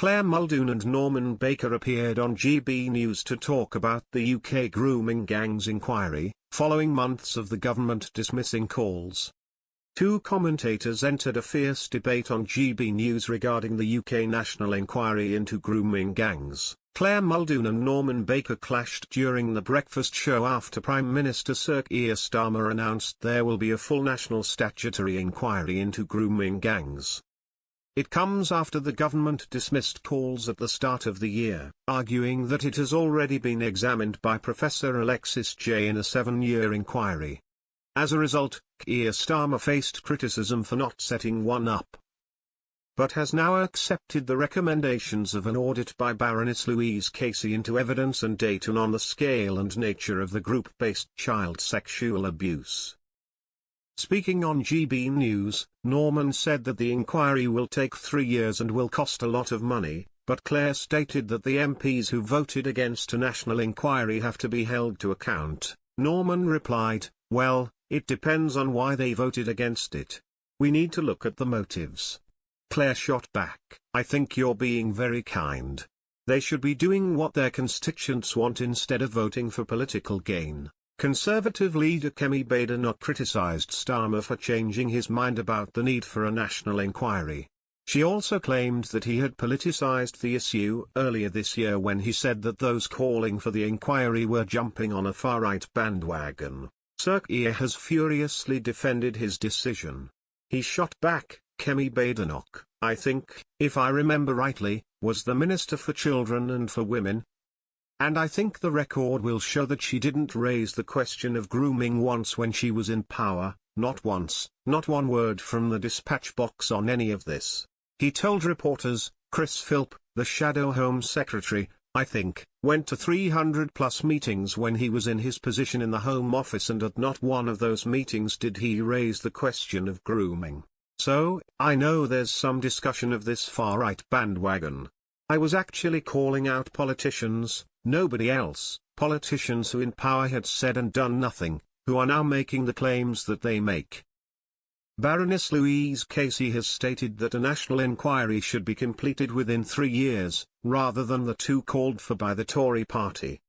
Clare Muldoon and Norman Baker appeared on GB News to talk about the UK grooming gangs inquiry, following months of the government dismissing calls. Two commentators entered a fierce debate on GB News regarding the UK national inquiry into grooming gangs. Clare Muldoon and Norman Baker clashed during the breakfast show after Prime Minister Sir Keir Starmer announced there will be a full national statutory inquiry into grooming gangs. It comes after the government dismissed calls at the start of the year, arguing that it has already been examined by Professor Alexis Jay in a 7-year inquiry. As a result, Keir Starmer faced criticism for not setting one up, but has now accepted the recommendations of an audit by Baroness Louise Casey into evidence and data on the scale and nature of the group-based child sexual abuse. Speaking on GB News, Norman said that the inquiry will take 3 years and will cost a lot of money, but Clare stated that the MPs who voted against a national inquiry have to be held to account. Norman replied, "Well, it depends on why they voted against it. We need to look at the motives." Clare shot back, "I think you're being very kind. They should be doing what their constituents want instead of voting for political gain." Conservative leader Kemi Badenoch criticised Starmer for changing his mind about the need for a national inquiry. She also claimed that he had politicised the issue earlier this year when he said that those calling for the inquiry were jumping on a far-right bandwagon. Sir Keir has furiously defended his decision. He shot back, Kemi Badenoch, I think, if I remember rightly, was the Minister for Children and for Women. And I think the record will show that she didn't raise the question of grooming once when she was in power, not once, not one word from the dispatch box on any of this. He told reporters. Chris Philp, the Shadow Home Secretary, I think, went to 300+ meetings when he was in his position in the Home Office, and at not one of those meetings did he raise the question of grooming. So, I know there's some discussion of this far-right bandwagon. I was actually calling out politicians, nobody else, politicians who in power had said and done nothing, who are now making the claims that they make. Baroness Louise Casey has stated that a national inquiry should be completed within 3 years, rather than the 2 called for by the Tory party.